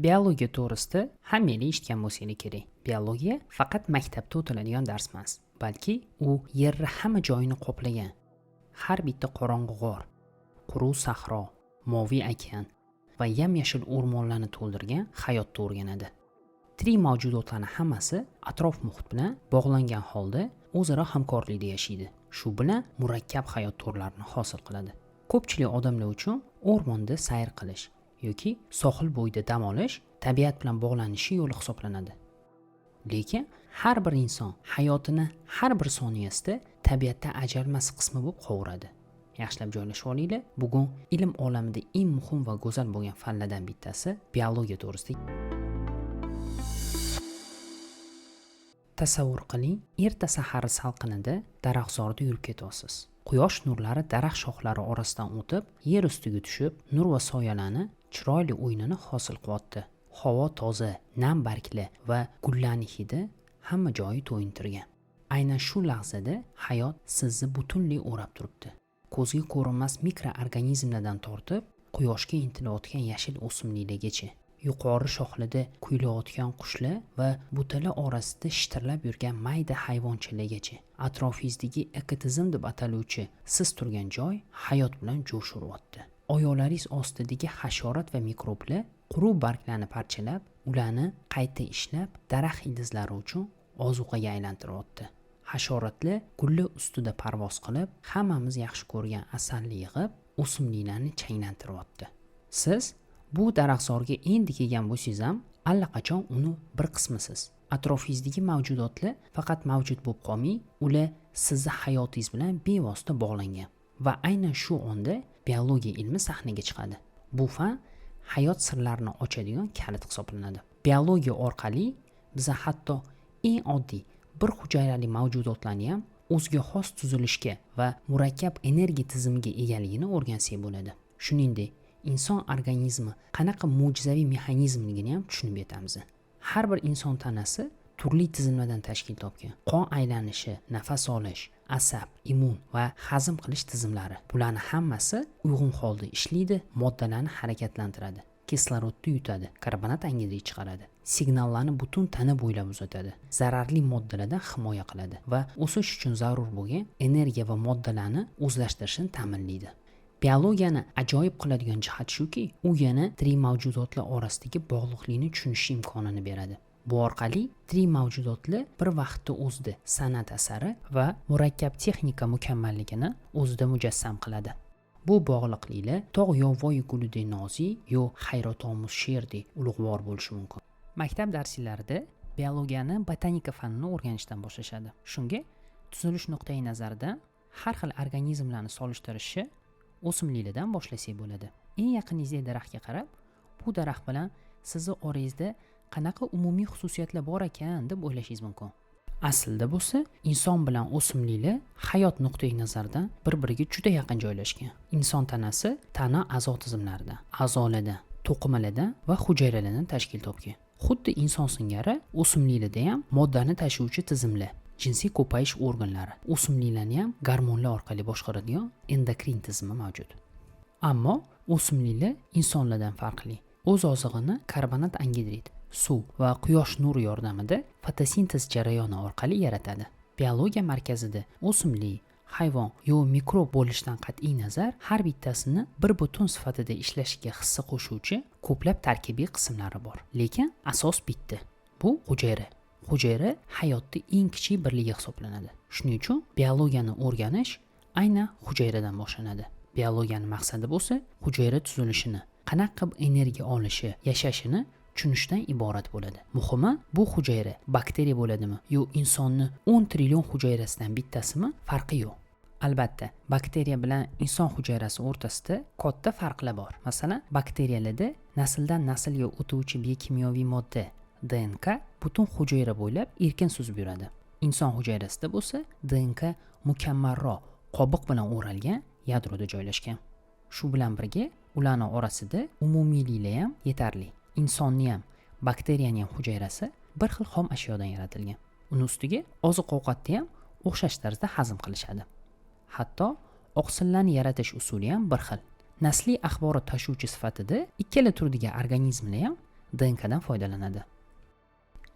Biologiya to'g'risida hammalar eshitgan bo'lsangiz kerak. Biologiya faqat maktabda o'tiladigan dars emas, balki u yerni hamma joyini qoplagan. Har bitta qorong'u g'or, quruq sahro, moviy okean va yam-yashil o'rmonlarni to'ldirgan hayotni o'rganadi. Tirik mavjudotlarning hammasi atrof muhit bilan bog'langan holda o'zaro hamkorlikda yashaydi. Shu bilan murakkab hayot turlarini hosil qiladi. Ko'pchilik odamlar uchun o'rmonda sayr qilish yoki sohil bo'yida dam olish tabiat bilan bog'lanishi yo'li hisoblanadi. Lekin har bir inson hayotini har bir soniyasida tabiatda ajralmas qismi bo'lib qovuradi. Yaxshilab joylashib olinglar. Bugun ilm olamida eng muhim va go'zal bo'lgan fanlardan bittasi biologiya to'g'risida. Tasavvur qiling, erta sahar salqinida daraxtzorda yurib ketyapsiz. Quyosh nurlari daraxt shoxlari orasidan o'tib, yer ustiga tushib, nur va soyalarni chiroyli o'yinini hosil qilyapti. Havo toza, nam bargli va gullarning hidi hamma joyi to'yintirgan. Aynan shu lahzada hayot sizni butunlay o'rab turibdi. Ko'zga ko'rinmas mikroorganizmlardan tortib, quyoshga intilayotgan yashil o'simliklargacha, yuqori shoxlarda kuylayotgan qushlar va butalar orasida shitirlab yurgan mayda hayvonchalargacha, atrofingizdagi ekotizm deb ataluvchi siz turgan joy hayot bilan jo'sh uryapti. Oyoqlaringiz ostidagi hasharot va mikroblar quruq barglarni parchalab, ularni qayta ishlab, daraxt ildizlari uchun ozuqaga aylantiryapti. Hasharotlar gullar ustida parvoz qilib, hammamiz yaxshi ko'rgan asalni yig'ib, o'simliklarni changlantiryapti. Siz bu daraxtzorga endi kelgan bo'lsangiz ham, allaqachon uni bir qismisiz. Atrofingizdagi mavjudotlar faqat mavjud bo'lib qolmay, ular sizni hayotingiz bilan bevosita bog'langan. Va aynan shu onda biologiya ilmi sahnaga chiqadi. Bu fan hayot sirlarini ochadigan kalit hisoblanadi. Biologiya orqali biz hatto eng oddiy bir hujayrali mavjudotlarni ham o'ziga xos tuzilishga va murakkab energiya tizimiga egaligini o'rgansak bo'ladi. Shuningdek, inson organizmi qanaqa mo'jizaviy mexanizmligini ham tushunib yetamiz. Har bir inson tanasi turli tizimlardan tashkil topgan. Qon aylanishi, nafas olish, asab, immun va hazm qilish tizimlari. Bularning hammasi uyg'un holda ishlaydi, moddalarni harakatlantiradi, kislorodni yutadi, karbonat angidrid chiqaradi, signallarni butun tana bo'ylab uzatadi, zararli moddalardan himoya qiladi va o'sish uchun zarur bo'lgan energiya va moddalarni o'zlashtirishni ta'minlaydi. Biologiyani ajoyib qiladigan jihat shuki, u yana tirik mavjudotlar orasidagi bog'liqlikni tushunish imkonini beradi. Bu orqali tirik mavjudotlar bir vaqtda o'zida san'at asari va murakkab texnika mukammalligini o'zida mujassam qiladi. Bu bog'liqliklar tog' yovvoyi gulidek nozik yo hayratomuz she'rdek ulug'vor bo'lishi mumkin. Maktab darslarida biologiyani botanika fanini o'rganishdan boshlashadi. Shunga tuzilish nuqtai nazaridan har xil organizmlarni solishtirishi o'simliklardan boshlasak bo'ladi. Eng yaqiningizga daraxtga qarab, bu daraxt bilan sizni orangizda qanaqa umumiy xususiyatlar bor ekan deb o'ylashingiz mumkin. Aslida bo'lsa, inson bilan o'simliklar hayot nuqtai nazaridan bir-biriga juda yaqin joylashgan. Inson tanasi tana a'zo tizimlaridan, a'zolardan, to'qimalardan va hujayralardan tashkil topgan. Xuddi inson singari o'simliklarda ham moddani tashuvchi tizimlar, jinsiy ko'payish organlari, o'simliklarni ham gormonlar orqali boshqaradigan endokrin tizimi mavjud. Ammo o'simliklar insonlardan farqli. O'z ozig'ini karbonat angidrid, suv va quyosh nuri yordamida fotosintez jarayoni orqali yaratadi. Biologiya markazida o'simlik, hayvon yo mikrob bo'lishidan qat'iy nazar har bittasini bir butun sifatida ishlashiga hissa qo'shuvchi ko'plab tarkibiy qismlari bor. Lekin asos bitta. Bu hujayra. Hujayra hayotning eng kichik birligi hisoblanadi. Shuning uchun biologiyani o'rganish aynan hujayradan boshlanadi. Biologiyaning maqsadi bo'lsa, hujayra tuzilishini, qanaqa energiya olishi, yashashini tushunishdan iborat bo'ladi. Muhimi, bu hujayra bakteriya bo'ladimi yo insonni 10 trillion hujayrasidan bittasimi, farqi yo'q. Albatta, bakteriya bilan inson hujayrasi o'rtasida katta farqlar bor. Masalan, bakteriyalarda nasldan naslga o'tuvchi biokimyoviy modda DNK butun hujayra bo'ylab erkin suzib yuradi. Inson hujayrasida bo'lsa, DNK mukammalroq qobiq bilan o'ralgan yadroda joylashgan. Shu bilan birga, ularning orasida umumiyliklar ham yetarli. Insonni ham, bakteriyani ham hujayrasi bir xil xom ashyodan yaratilgan. Uni ustiga oziq-ovqatni ham o'xshash tarzda hazm qilishadi. Hatto oqsillarni yaratish usuli ham bir xil. Nasliy axborot tashuvchi sifatida ikkala turdagi organizmlar ham DNKdan foydalanadi.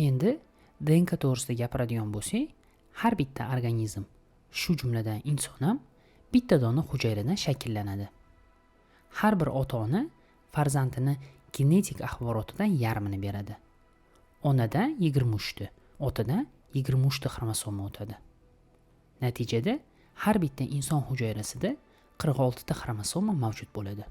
Endi DNK to'g'risida gapiradigan bo'lsak, har bitta organizm, shu jumladan inson ham bitta dona hujayradan shakllanadi. Har bir ota-ona farzandini genetik axborotidan yarmini beradi. Onadan 23 ta, otadan 23 ta xromosoma o'tadi. Natijada har bitta inson hujayrasida 46 ta xromosoma mavjud bo'ladi.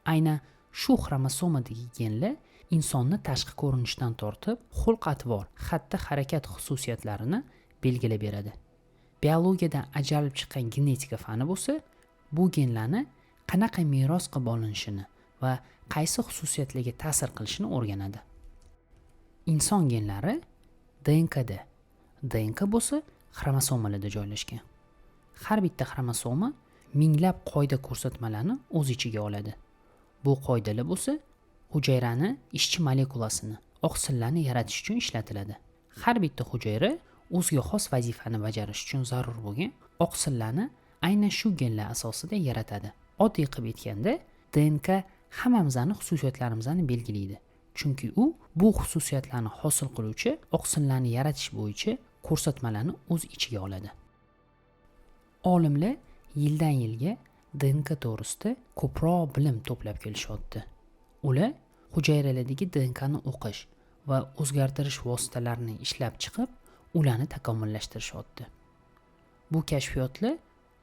Aynan shu xromosomadagi genlar insonni tashqi ko'rinishdan tortib, xulq-atvor, xatti-harakat xususiyatlarini belgilab beradi. Biologiyadan ajralib chiqqan genetika fani bo'lsa, bu genlarni qanaqa meros qilib olinishini va qaysi xususiyatlarga ta'sir qilishini o'rganadi. Inson genlari DNKda, DNK bo'lsa xromosomalarda joylashgan. Har bitta xromosoma minglab qoida ko'rsatmalarni o'z ichiga oladi. Bu qoidalar bo'lsa hujayrani ishchi molekulasini, oqsillarni yaratish uchun ishlatiladi. Har bitta hujayra o'ziga xos vazifani bajarish uchun zarur bo'lgan oqsillarni aynan shu genlar asosida yaratadi. Oddiy qilib aytganda, DNK hammamizning xususiyatlarimizni belgilaydi. Chunki u bu xususiyatlarni hosil qiluvchi oqsillarni yaratish bo'yicha ko'rsatmalarni o'z ichiga oladi. Olimlar yildan yilga DNK to'g'risida ko'proq bilim to'plab kelishyapti. Ular hujayralardagi DNKni o'qish va o'zgartirish vositalarini ishlab chiqib, ularni takomillashtirishyapti. Bu kashfiyotlar,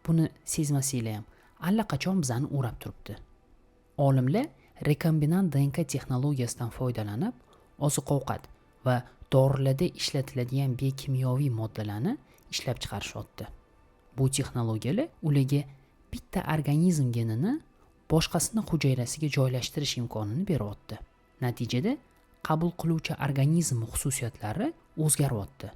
buni sezmasanglar ham allaqachon bizani o'rab turibdi. Olimlar rekombinant DNK texnologiyasidan foydalanib, oziq-ovqat va dorilarda ishlatiladigan biokimyoviy moddalarni ishlab chiqarishyapti. Bu texnologiyalar ularga bitta organizm genini boshqasini hujayrasiga joylashtirish imkonini beryapti. Natijada qabul qiluvchi organizm xususiyatlari o'zgaryapti.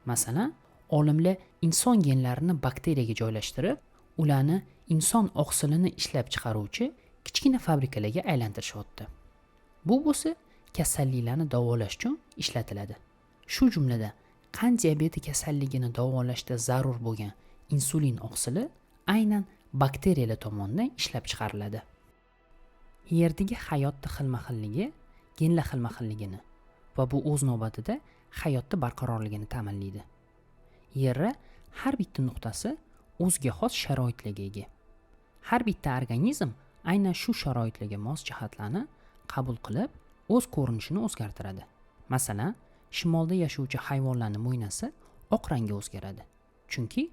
Masalan, olimlar inson genlarini bakteriyaga joylashtirib, ularni inson oqsilini ishlab chiqaruvchi kichkina fabrikalarga aylantirishyapti. Bu bo'lsa kasalliklarni davolash uchun ishlatiladi. Shu jumladan qand diabeti kasalligini davolashda zarur bo'lgan insulin oqsili aynan bakteriyalar tomonidan ishlab chiqariladi. Yerdagi hayotning xilma-xilligi genlar xilma-xilligini va bu o'z navbatida hayotda barqarorligini ta'minlaydi. Yerra har bitta nuqtasi o'ziga xos sharoitlarga ega. Har bitta organizm aynan shu sharoitlarga mos jihatlarni qabul qilib, o'z ko'rinishini o'zgartiradi. Masalan, shimolda yashovchi hayvonlarning mo'ynasi oq rangga o'zgaradi. Chunki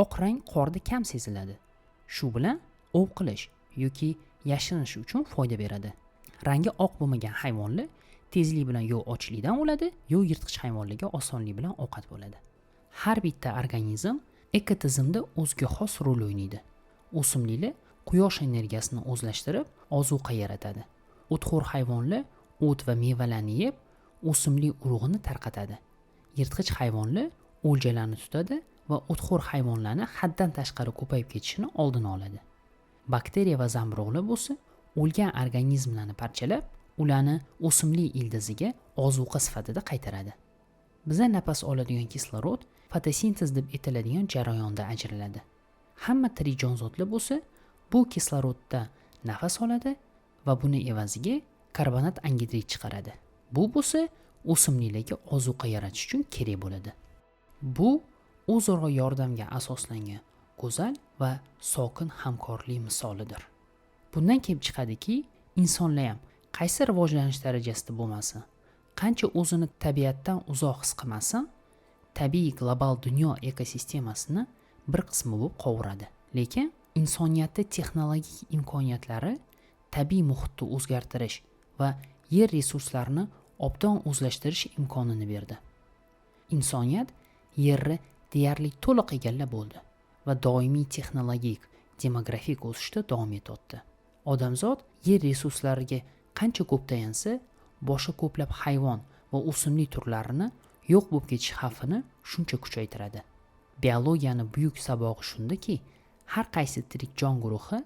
oq rang qorda kam seziladi. Shu bilan ov qilish yoki yashirinish uchun foyda beradi. Rangi oq bo'lmagan hayvonlar tezlik bilan yo ochlikdan o'ladi, yo yirtqich hayvonlarga osonlik bilan ovqat bo'ladi. Har bitta organizm ekotizimda o'ziga xos rol o'ynaydi. O'simliklar quyosh energiyasini o'zlashtirib, ozuqa yaratadi. O'txo'r hayvonlar o't va mevalarni yeb, o'simlik urug'ini tarqatadi. Yirtqich hayvonlar o'ljalarni tutadi va o'txo'r hayvonlarni haddan tashqari ko'payib ketishini oldini oladi. Bakteriya va zamburug'lar bo'lsa, o'lgan organizmlarni parchalab, ularni o'simlik ildiziga ozuqa sifatida qaytaradi. Bizlar nafas oladigan kislorod fotosintez deb aytiladigan jarayonda ajraladi. Hamma tirik jonzotlar bo'lsa, bu kislorodda nafas oladi va buni evaziga karbonat angidrid chiqaradi. Bu bo'lsa, o'simliklarga ozuqa yaratish uchun kerak bo'ladi. Bu o'zaro yordamga asoslangan go'zal va sokin hamkorlik misolidir. Bundan kelib chiqadiki, insonlar ham qaysi rivojlanish darajasida bo'lmasin, qancha o'zini tabiatdan uzoq his qilmasin, tabiiy global dunyo ekosistemasini bir qismi bo'lib qovuradi. Lekin insoniyatning texnologik imkoniyatlari tabiiy muhitni o'zgartirish va yer resurslarini obdon o'zlashtirish imkonini berdi. Insoniyat yerni deyarli to'liq egallab bo'ldi va doimiy texnologik, demografik o'sishda davom etayapti. Odamzod yer resurslariga qancha ko'p tayansa, boshqa ko'plab hayvon va o'simlik turlarini yo'q bo'lib ketish xavfini shuncha kuchaytiradi. Biologiyani buyuk sabog'i shundaki, har qaysi tirik jon guruhi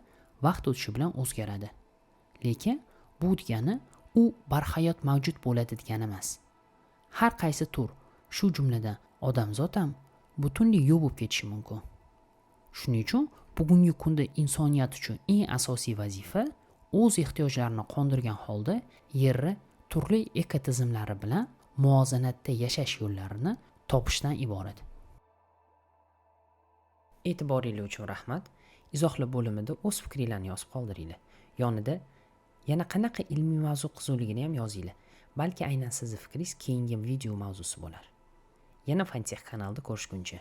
vaqt o'tishi bilan o'zgaradi. Lekin bu degani u barhayot mavjud bo'ladi degani emas. Har qaysi tur, shu jumladan odamzod ham butunlay yo'q bo'lib ketishi mumkin. Shuning uchun bugungi kunda insoniyat uchun eng asosiy vazifa o'z ehtiyojlarini qondirgan holda yerni turli ekotizimlari bilan muvozanatda yashash yo'llarini topishdan iborat. E'tiboringiz uchun rahmat. Izohlar bo'limida o'z fikringizni yozib qoldiringlar. Yonida yana qanaqa ilmiy mavzu qiziqligini ham yozinglar. Balki aynan sizning fikringiz keyingi video mavzusi bo'lar. Yana Fantech kanalida ko'rishguncha